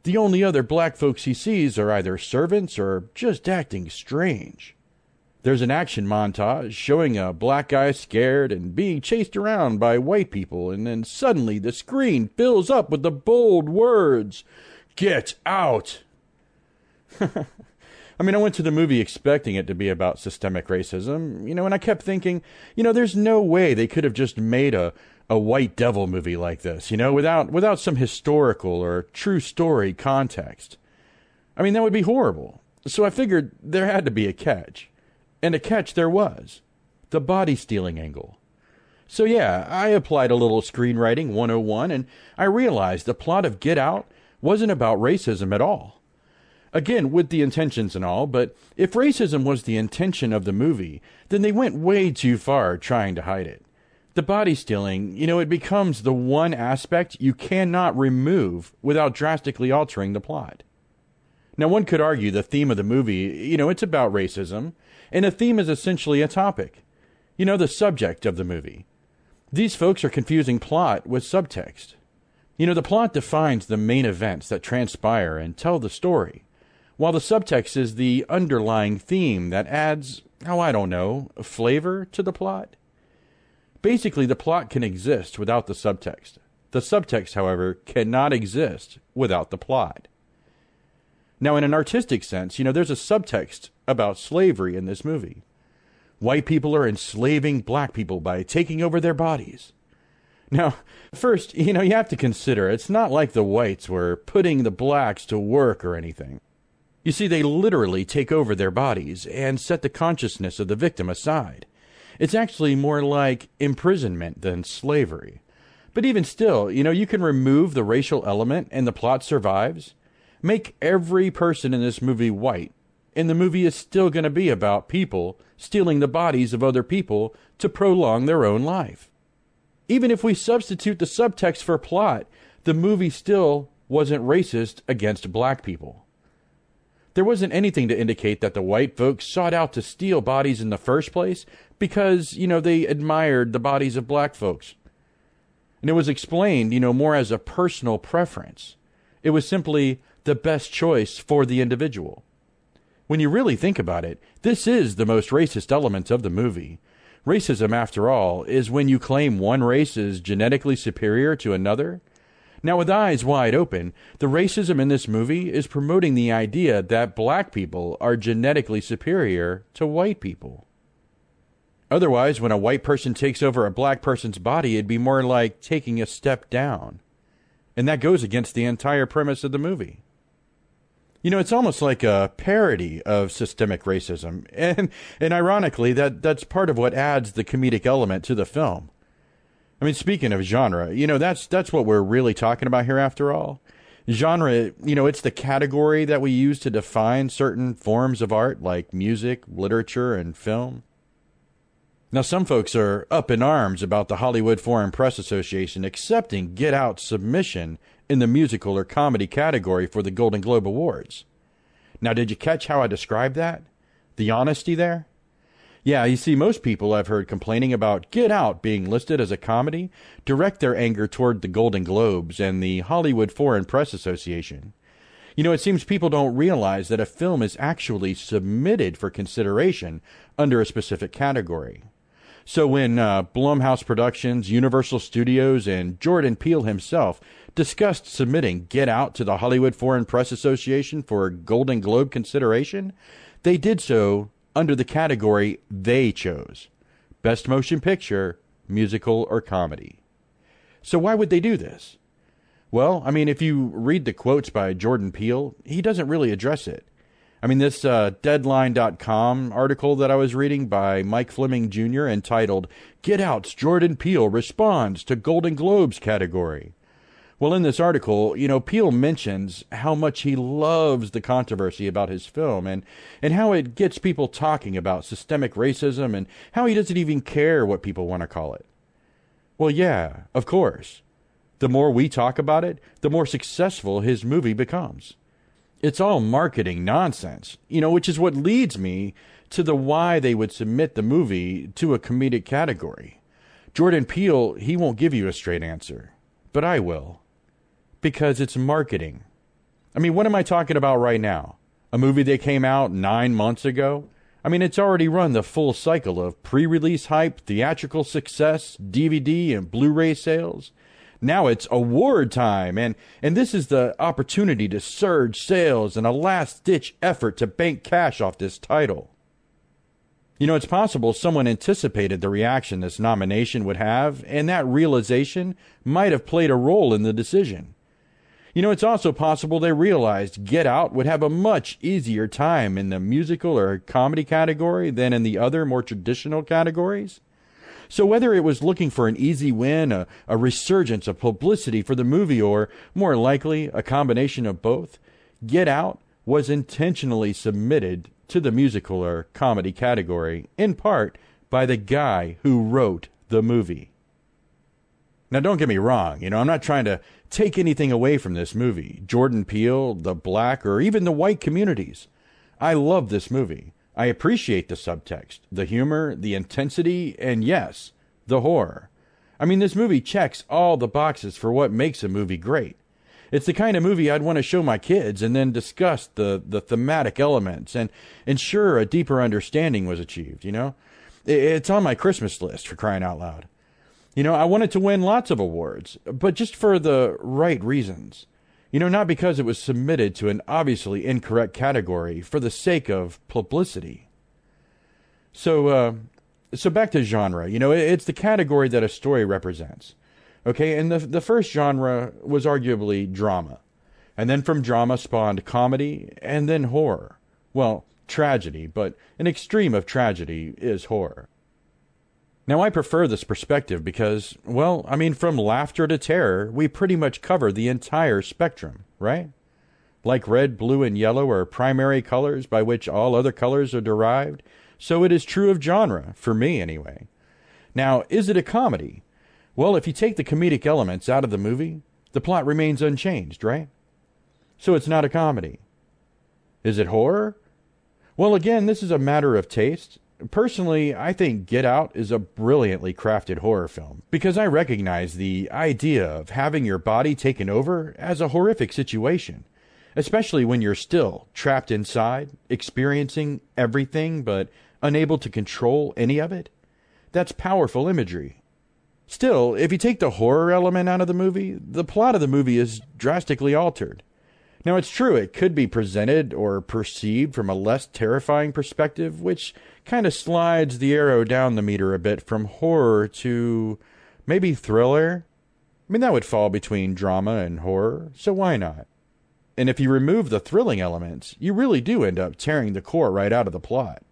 The only other black folks he sees are either servants or just acting strange. There's an action montage showing a black guy scared and being chased around by white people, and then suddenly the screen fills up with the bold words, "Get out!" I mean, I went to the movie expecting it to be about systemic racism, and I kept thinking, there's no way they could have just made a white devil movie like this, without some historical or true story context. I mean, that would be horrible. So I figured there had to be a catch. And a catch there was. The body stealing angle. So yeah, I applied a little screenwriting 101, and I realized the plot of Get Out wasn't about racism at all. Again, with the intentions and all, but if racism was the intention of the movie, then they went way too far trying to hide it. The body stealing, it becomes the one aspect you cannot remove without drastically altering the plot. Now, one could argue the theme of the movie, it's about racism, and a theme is essentially a topic. The subject of the movie. These folks are confusing plot with subtext. The plot defines the main events that transpire and tell the story, while the subtext is the underlying theme that adds, flavor to the plot. Basically, the plot can exist without the subtext. The subtext, however, cannot exist without the plot. Now, in an artistic sense, there's a subtext about slavery in this movie. White people are enslaving black people by taking over their bodies. Now, first, you have to consider it's not like the whites were putting the blacks to work or anything. You see, they literally take over their bodies and set the consciousness of the victim aside. It's actually more like imprisonment than slavery. But even still, you can remove the racial element and the plot survives. Make every person in this movie white, and the movie is still going to be about people stealing the bodies of other people to prolong their own life. Even if we substitute the subtext for plot, the movie still wasn't racist against black people. There wasn't anything to indicate that the white folks sought out to steal bodies in the first place because, they admired the bodies of black folks. And it was explained, more as a personal preference. It was simply the best choice for the individual. When you really think about it, this is the most racist element of the movie. Racism, after all, is when you claim one race is genetically superior to another. Now, with eyes wide open, the racism in this movie is promoting the idea that black people are genetically superior to white people. Otherwise, when a white person takes over a black person's body, it'd be more like taking a step down. And that goes against the entire premise of the movie. It's almost like a parody of systemic racism. And ironically, that's part of what adds the comedic element to the film. I mean, speaking of genre, that's what we're really talking about here after all. Genre, it's the category that we use to define certain forms of art like music, literature, and film. Now, some folks are up in arms about the Hollywood Foreign Press Association accepting Get Out's submission in the musical or comedy category for the Golden Globe Awards. Now, did you catch how I described that? The honesty there? Yeah, you see, most people I've heard complaining about Get Out being listed as a comedy direct their anger toward the Golden Globes and the Hollywood Foreign Press Association. It seems people don't realize that a film is actually submitted for consideration under a specific category. So when Blumhouse Productions, Universal Studios, and Jordan Peele himself discussed submitting Get Out to the Hollywood Foreign Press Association for Golden Globe consideration, they did so under the category they chose: Best Motion Picture, Musical, or Comedy. So why would they do this? Well, I mean, if you read the quotes by Jordan Peele, he doesn't really address it. I mean, this Deadline.com article that I was reading by Mike Fleming Jr. entitled, Get Out's Jordan Peele Responds to Golden Globes Category. Well, in this article, Peele mentions how much he loves the controversy about his film and how it gets people talking about systemic racism and how he doesn't even care what people want to call it. Well, yeah, of course. The more we talk about it, the more successful his movie becomes. It's all marketing nonsense, which is what leads me to the why they would submit the movie to a comedic category. Jordan Peele, he won't give you a straight answer, but I will. Because it's marketing. I mean, what am I talking about right now? A movie that came out 9 months ago? I mean, it's already run the full cycle of pre-release hype, theatrical success, DVD and Blu-ray sales. Now it's award time, and this is the opportunity to surge sales and a last-ditch effort to bank cash off this title. It's possible someone anticipated the reaction this nomination would have, and that realization might have played a role in the decision. It's also possible they realized Get Out would have a much easier time in the musical or comedy category than in the other more traditional categories. So whether it was looking for an easy win, a resurgence of publicity for the movie, or more likely a combination of both, Get Out was intentionally submitted to the musical or comedy category, in part by the guy who wrote the movie. Now, don't get me wrong, I'm not trying to take anything away from this movie, Jordan Peele, the black, or even the white communities. I love this movie. I appreciate the subtext, the humor, the intensity, and yes, the horror. I mean, this movie checks all the boxes for what makes a movie great. It's the kind of movie I'd want to show my kids and then discuss the thematic elements and ensure a deeper understanding was achieved, It's on my Christmas list, for crying out loud. I wanted to win lots of awards, but just for the right reasons. Not because it was submitted to an obviously incorrect category for the sake of publicity. So back to genre. It's the category that a story represents. Okay, and the first genre was arguably drama. And then from drama spawned comedy, and then horror. Well, tragedy, but an extreme of tragedy is horror. Now, I prefer this perspective because, from laughter to terror, we pretty much cover the entire spectrum, right? Like red, blue, and yellow are primary colors by which all other colors are derived, so it is true of genre, for me anyway. Now, is it a comedy? Well, if you take the comedic elements out of the movie, the plot remains unchanged, right? So it's not a comedy. Is it horror? Well, again, this is a matter of taste. Personally, I think Get Out is a brilliantly crafted horror film because I recognize the idea of having your body taken over as a horrific situation, especially when you're still trapped inside, experiencing everything but unable to control any of it. That's powerful imagery. Still, if you take the horror element out of the movie, the plot of the movie is drastically altered. Now, it's true it could be presented or perceived from a less terrifying perspective, which kind of slides the arrow down the meter a bit from horror to maybe thriller. I mean, that would fall between drama and horror, so why not? And if you remove the thrilling elements, you really do end up tearing the core right out of the plot.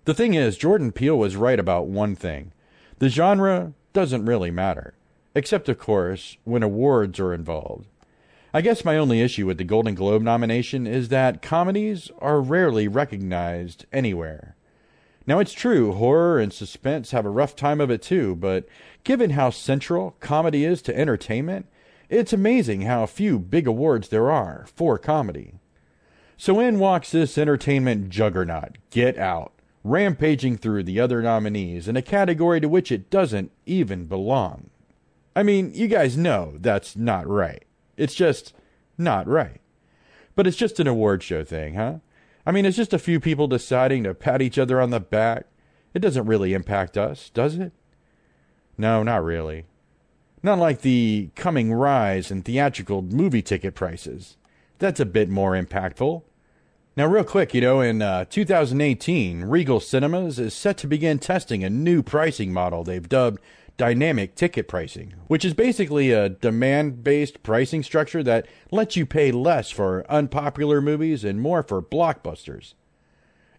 The thing is, Jordan Peele was right about one thing. The genre doesn't really matter, except, of course, when awards are involved. I guess my only issue with the Golden Globe nomination is that comedies are rarely recognized anywhere. Now, it's true, horror and suspense have a rough time of it too, but given how central comedy is to entertainment, it's amazing how few big awards there are for comedy. So in walks this entertainment juggernaut, Get Out, rampaging through the other nominees in a category to which it doesn't even belong. I mean, you guys know that's not right. It's just not right. But it's just an award show thing, huh? I mean, it's just a few people deciding to pat each other on the back. It doesn't really impact us, does it? No, not really. Not like the coming rise in theatrical movie ticket prices. That's a bit more impactful. Now, real quick, in 2018, Regal Cinemas is set to begin testing a new pricing model they've dubbed dynamic ticket pricing, which is basically a demand-based pricing structure that lets you pay less for unpopular movies and more for blockbusters.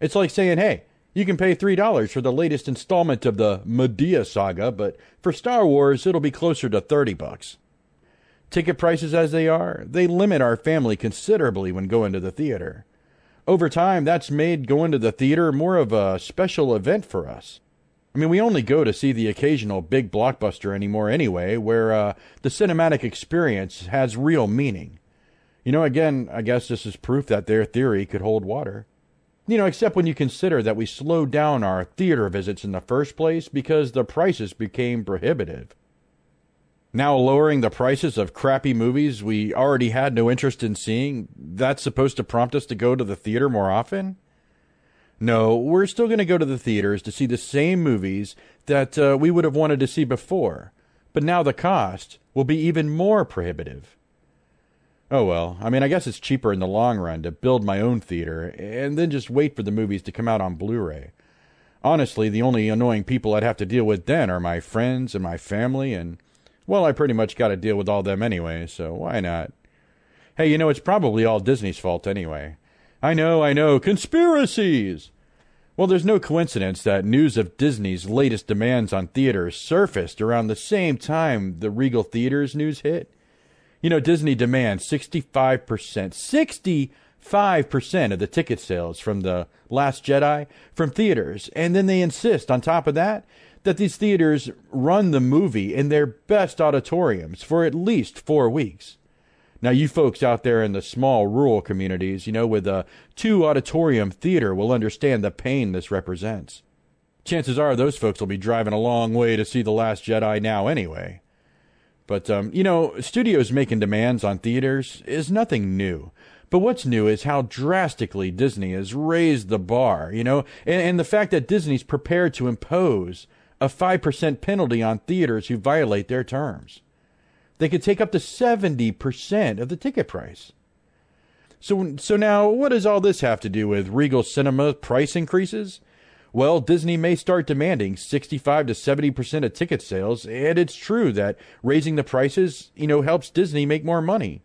It's like saying, hey, you can pay $3 for the latest installment of the Medea saga, but for Star Wars, it'll be closer to $30. Ticket prices as they are, they limit our family considerably when going to the theater. Over time, that's made going to the theater more of a special event for us. I mean, we only go to see the occasional big blockbuster anymore anyway, where the cinematic experience has real meaning. You know, again, I guess this is proof that their theory could hold water. You know, except when you consider that we slowed down our theater visits in the first place because the prices became prohibitive. Now lowering the prices of crappy movies we already had no interest in seeing, that's supposed to prompt us to go to the theater more often? No, we're still going to go to the theaters to see the same movies that we would have wanted to see before, but now the cost will be even more prohibitive. Oh well, I mean, I guess it's cheaper in the long run to build my own theater and then just wait for the movies to come out on Blu-ray. Honestly, the only annoying people I'd have to deal with then are my friends and my family, and, well, I pretty much got to deal with all them anyway, so why not? Hey, you know, it's probably all Disney's fault anyway. I know, conspiracies! Well, there's no coincidence that news of Disney's latest demands on theaters surfaced around the same time the Regal Theaters news hit. You know, Disney demands 65% of the ticket sales from The Last Jedi from theaters. And then they insist, on top of that, that these theaters run the movie in their best auditoriums for at least 4 weeks. Now, you folks out there in the small rural communities, you know, with a 2-auditorium theater will understand the pain this represents. Chances are those folks will be driving a long way to see The Last Jedi now anyway. But, you know, studios making demands on theaters is nothing new. But what's new is how drastically Disney has raised the bar, you know, and the fact that Disney's prepared to impose a 5% penalty on theaters who violate their terms. They could take up to 70% of the ticket price. So now, what does all this have to do with Regal Cinema price increases? Well, Disney may start demanding 65 to 70% of ticket sales, and it's true that raising the prices, you know, helps Disney make more money.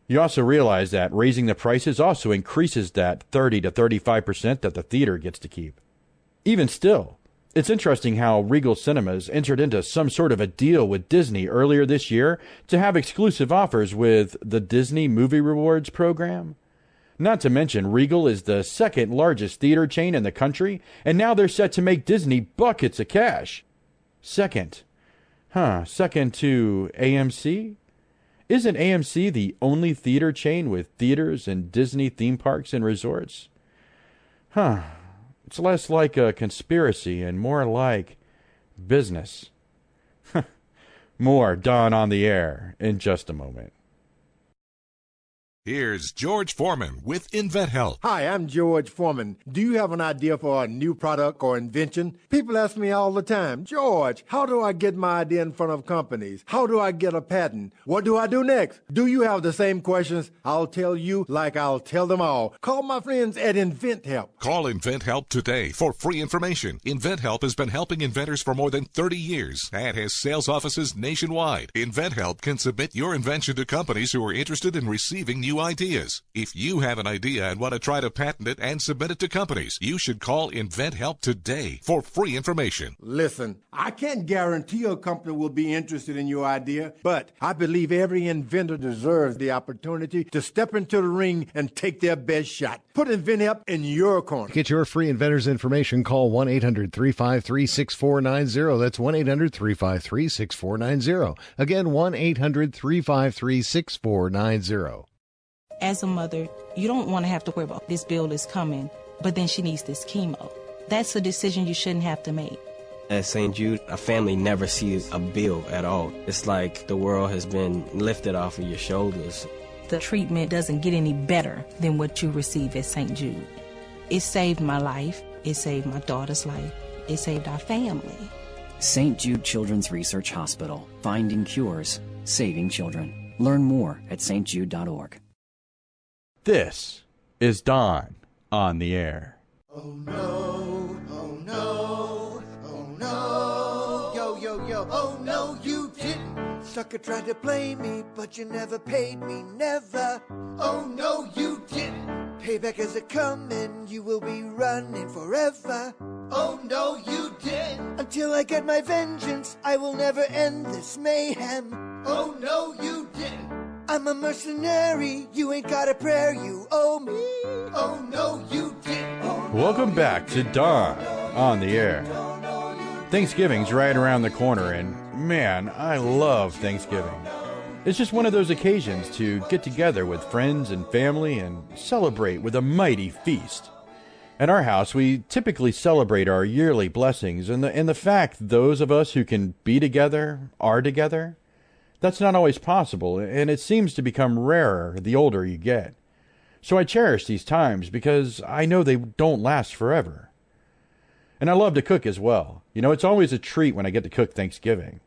You also realize that raising the prices also increases that 30 to 35% that the theater gets to keep. Even still, it's interesting how Regal Cinemas entered into some sort of a deal with Disney earlier this year to have exclusive offers with the Disney Movie Rewards program. Not to mention, Regal is the second largest theater chain in the country, and now they're set to make Disney buckets of cash. Second to AMC? Isn't AMC the only theater chain with theaters and Disney theme parks and resorts? It's less like a conspiracy and more like business. More Dawn on the Air in just a moment. Here's George Foreman with InventHelp. Hi, I'm George Foreman. Do you have an idea for a new product or invention? People ask me all the time, George, how do I get my idea in front of companies? How do I get a patent? What do I do next? Do you have the same questions? I'll tell you like I'll tell them all. Call my friends at InventHelp. Call InventHelp today for free information. InventHelp has been helping inventors for more than 30 years and has sales offices nationwide. InventHelp can submit your invention to companies who are interested in receiving new ideas. If you have an idea and want to try to patent it and submit it to companies, you should call InventHelp today for free information. Listen, I can't guarantee a company will be interested in your idea, but I believe every inventor deserves the opportunity to step into the ring and take their best shot. Put InventHelp in your corner. To get your free inventor's information, call 1-800-353-6490. That's 1-800-353-6490. Again, 1-800-353-6490. As a mother, you don't want to have to worry about this bill is coming, but then she needs this chemo. That's a decision you shouldn't have to make. At St. Jude, a family never sees a bill at all. It's like the world has been lifted off of your shoulders. The treatment doesn't get any better than what you receive at St. Jude. It saved my life. It saved my daughter's life. It saved our family. St. Jude Children's Research Hospital. Finding cures. Saving children. Learn more at stjude.org. This is Dawn on the Air. Oh no, oh no, oh no. Yo, yo, yo, oh no, you didn't. Sucker tried to play me, but you never paid me, never. Oh no, you didn't. Payback is a coming, you will be running forever. Oh no, you didn't. Until I get my vengeance, I will never end this mayhem. Oh no, you didn't. I'm a mercenary, you ain't got a prayer, you owe me. Oh no, you didn't. Oh, no, welcome back to Dawn on the Air. Thanksgiving's right around the corner, and man, I love Thanksgiving. It's just one of those occasions to get together with friends and family and celebrate with a mighty feast. At our house, we typically celebrate our yearly blessings and the fact those of us who can be together are together. That's not always possible, and it seems to become rarer the older you get. So I cherish these times because I know they don't last forever. And I love to cook as well. You know, it's always a treat when I get to cook Thanksgiving.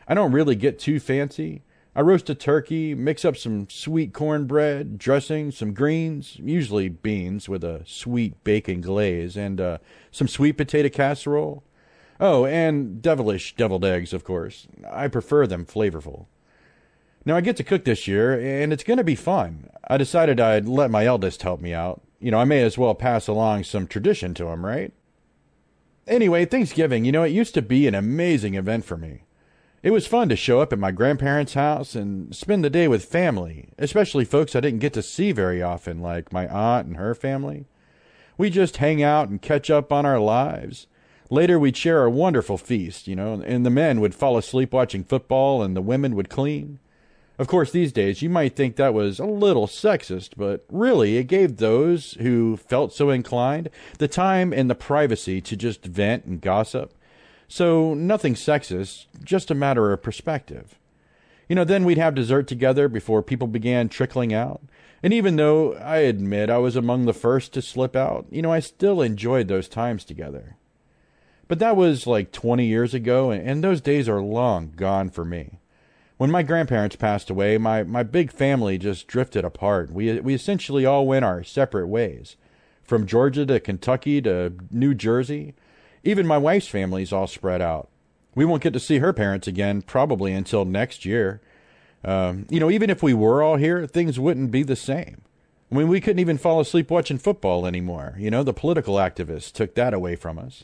I don't really get too fancy. I roast a turkey, mix up some sweet cornbread, dressing, some greens, usually beans with a sweet bacon glaze, and some sweet potato casserole. Oh, and devilish deviled eggs, of course. I prefer them flavorful. Now, I get to cook this year, and it's going to be fun. I decided I'd let my eldest help me out. You know, I may as well pass along some tradition to him, right? Anyway, Thanksgiving, you know, it used to be an amazing event for me. It was fun to show up at my grandparents' house and spend the day with family, especially folks I didn't get to see very often, like my aunt and her family. We just hang out and catch up on our lives. Later, we'd share a wonderful feast, you know, and the men would fall asleep watching football and the women would clean. Of course, these days, you might think that was a little sexist, but really, it gave those who felt so inclined the time and the privacy to just vent and gossip. So, nothing sexist, just a matter of perspective. You know, then we'd have dessert together before people began trickling out. And even though I admit I was among the first to slip out, you know, I still enjoyed those times together. But that was like 20 years ago, and those days are long gone for me. When my grandparents passed away, my big family just drifted apart. We essentially all went our separate ways. From Georgia to Kentucky to New Jersey. Even my wife's family's all spread out. We won't get to see her parents again probably until next year. You know, even if we were all here, things wouldn't be the same. I mean, we couldn't even fall asleep watching football anymore. You know, the political activists took that away from us.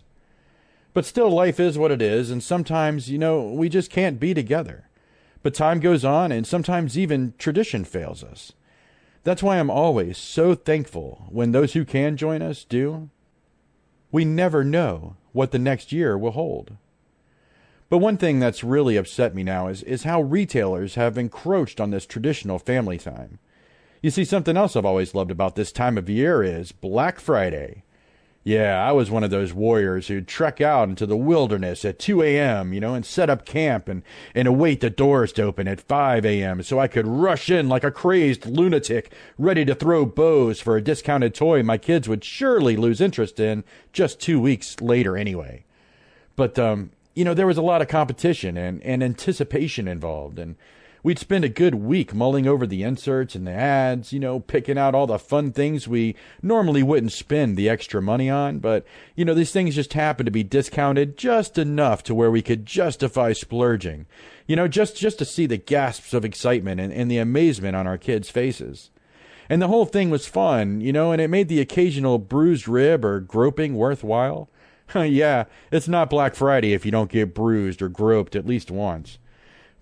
But still, life is what it is, and sometimes, you know, we just can't be together. But time goes on, and sometimes even tradition fails us. That's why I'm always so thankful when those who can join us do. We never know what the next year will hold. But one thing that's really upset me now is how retailers have encroached on this traditional family time. You see, something else I've always loved about this time of year is Black Friday. Yeah, I was one of those warriors who'd trek out into the wilderness at 2 a.m., you know, and set up camp and await the doors to open at 5 a.m. so I could rush in like a crazed lunatic, ready to throw bows for a discounted toy my kids would surely lose interest in just 2 weeks later anyway. But, you know, there was a lot of competition and anticipation involved, and we'd spend a good week mulling over the inserts and the ads, you know, picking out all the fun things we normally wouldn't spend the extra money on. But, you know, these things just happened to be discounted just enough to where we could justify splurging. You know, just to see the gasps of excitement and the amazement on our kids' faces. And the whole thing was fun, you know, and it made the occasional bruised rib or groping worthwhile. Yeah, it's not Black Friday if you don't get bruised or groped at least once.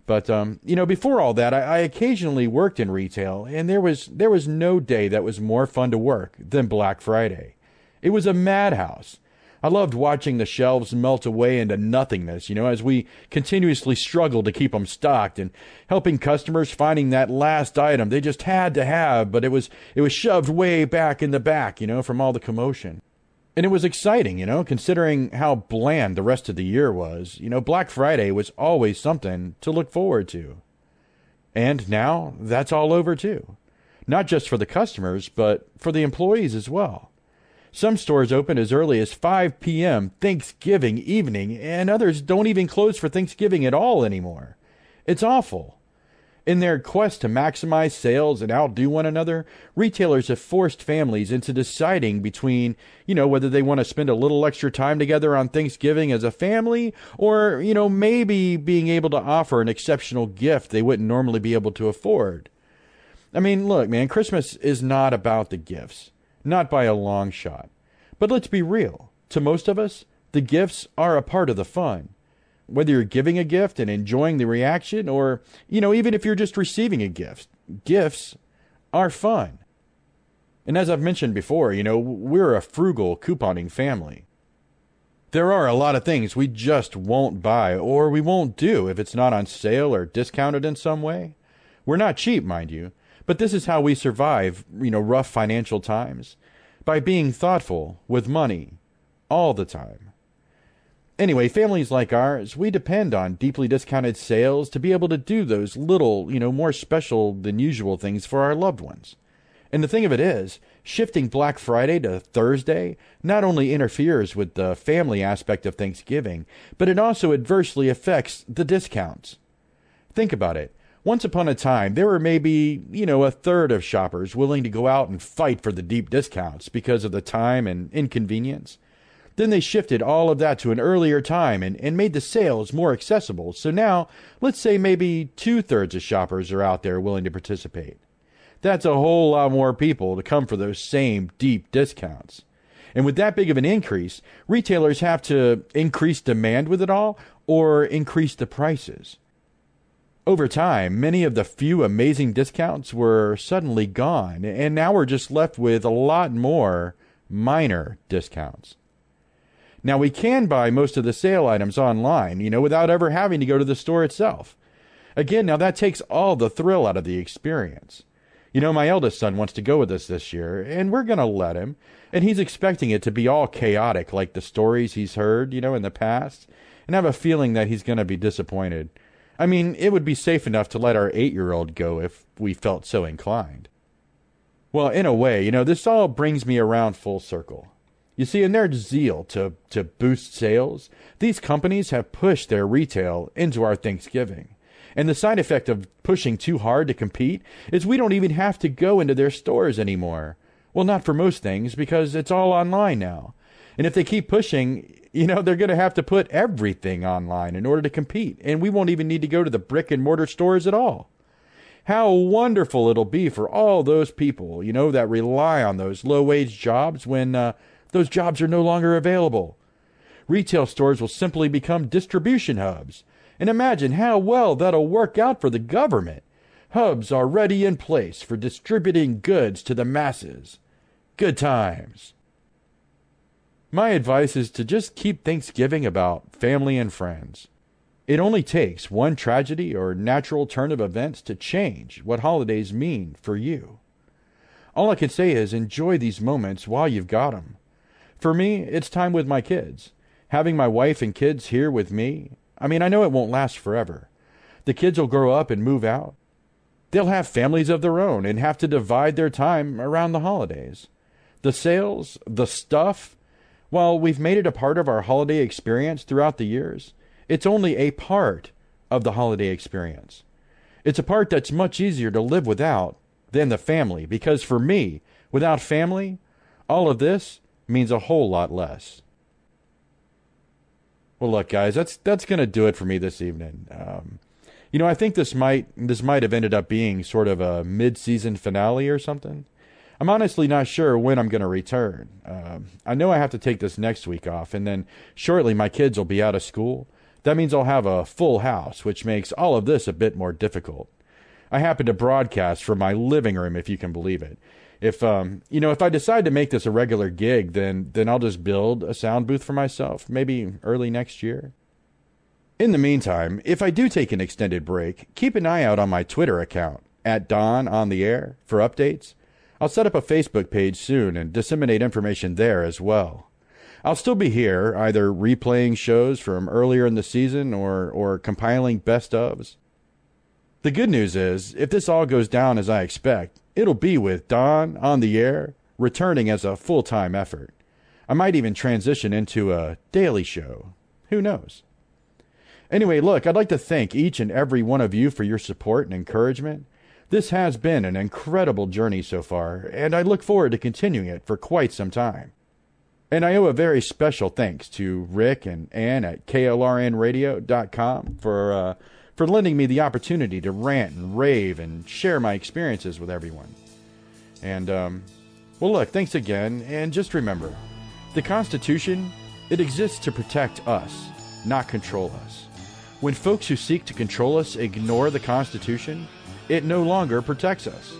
But, you know, before all that, I occasionally worked in retail, and there was no day that was more fun to work than Black Friday. It was a madhouse. I loved watching the shelves melt away into nothingness, you know, as we continuously struggled to keep them stocked, and helping customers finding that last item they just had to have, but it was shoved way back in the back, you know, from all the commotion. And it was exciting, you know, considering how bland the rest of the year was. You know, Black Friday was always something to look forward to. And now that's all over too. Not just for the customers, but for the employees as well. Some stores open as early as 5 p.m. Thanksgiving evening, and others don't even close for Thanksgiving at all anymore. It's awful. In their quest to maximize sales and outdo one another, retailers have forced families into deciding between, you know, whether they want to spend a little extra time together on Thanksgiving as a family or, you know, maybe being able to offer an exceptional gift they wouldn't normally be able to afford. I mean, look, man, Christmas is not about the gifts, not by a long shot. But let's be real. To most of us, the gifts are a part of the fun. Whether you're giving a gift and enjoying the reaction or, you know, even if you're just receiving a gift, gifts are fun. And as I've mentioned before, you know, we're a frugal couponing family. There are a lot of things we just won't buy or we won't do if it's not on sale or discounted in some way. We're not cheap, mind you, but this is how we survive, rough financial times. By being thoughtful with money all the time. Anyway, families like ours, we depend on deeply discounted sales to be able to do those little, more special than usual things for our loved ones. And the thing of it is, shifting Black Friday to Thursday not only interferes with the family aspect of Thanksgiving, but it also adversely affects the discounts. Think about it. Once upon a time, there were maybe, a third of shoppers willing to go out and fight for the deep discounts because of the time and inconvenience. Then they shifted all of that to an earlier time and made the sales more accessible. So now, let's say maybe 2/3 of shoppers are out there willing to participate. That's a whole lot more people to come for those same deep discounts. And with that big of an increase, retailers have to increase demand with it all or increase the prices. Over time, many of the few amazing discounts were suddenly gone, and now we're just left with a lot more minor discounts. Now, we can buy most of the sale items online, without ever having to go to the store itself. Again, now that takes all the thrill out of the experience. My eldest son wants to go with us this year, and we're going to let him. And he's expecting it to be all chaotic like the stories he's heard, in the past. And I have a feeling that he's going to be disappointed. I mean, it would be safe enough to let our 8-year-old go if we felt so inclined. Well, in a way, this all brings me around full circle. You see, in their zeal to boost sales, these companies have pushed their retail into our Thanksgiving. And the side effect of pushing too hard to compete is we don't even have to go into their stores anymore. Well, not for most things, because it's all online now. And if they keep pushing, they're going to have to put everything online in order to compete. And we won't even need to go to the brick and mortar stores at all. How wonderful it'll be for all those people, that rely on those low-wage jobs when those jobs are no longer available. Retail stores will simply become distribution hubs. And imagine how well that'll work out for the government. Hubs already in place for distributing goods to the masses. Good times. My advice is to just keep Thanksgiving about family and friends. It only takes one tragedy or natural turn of events to change what holidays mean for you. All I can say is enjoy these moments while you've got them. For me, it's time with my kids. Having my wife and kids here with me, I know it won't last forever. The kids will grow up and move out. They'll have families of their own and have to divide their time around the holidays. The sales, the stuff, while we've made it a part of our holiday experience throughout the years, it's only a part of the holiday experience. It's a part that's much easier to live without than the family, because for me, without family, all of this means a whole lot less. Well, look, guys, that's going to do it for me this evening. I think this might have ended up being sort of a mid-season finale or something. I'm honestly not sure when I'm going to return. I know I have to take this next week off, and then shortly my kids will be out of school. That means I'll have a full house, which makes all of this a bit more difficult. I happen to broadcast from my living room, if you can believe it. If I decide to make this a regular gig, then I'll just build a sound booth for myself, maybe early next year. In the meantime, if I do take an extended break, keep an eye out on my Twitter account, @DonOnTheAir, for updates. I'll set up a Facebook page soon and disseminate information there as well. I'll still be here, either replaying shows from earlier in the season or compiling best-ofs. The good news is, if this all goes down as I expect, it'll be with Don on the Air returning as a full-time effort. I might even transition into a daily show. Who knows? Anyway, look, I'd like to thank each and every one of you for your support and encouragement. This has been an incredible journey so far, and I look forward to continuing it for quite some time. And I owe a very special thanks to Rick and Ann at KLRNRadio.com for lending me the opportunity to rant and rave and share my experiences with everyone. And, well, look, thanks again, and just remember, the Constitution, it exists to protect us, not control us. When folks who seek to control us ignore the Constitution, it no longer protects us.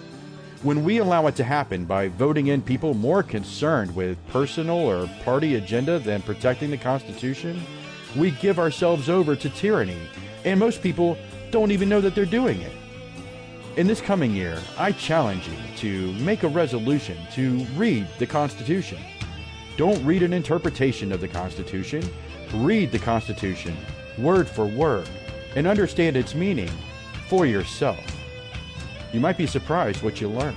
When we allow it to happen by voting in people more concerned with personal or party agenda than protecting the Constitution, we give ourselves over to tyranny, and most people don't even know that they're doing it. In this coming year, I challenge you to make a resolution to read the Constitution. Don't read an interpretation of the Constitution. Read the Constitution, word for word, and understand its meaning for yourself. You might be surprised what you learn.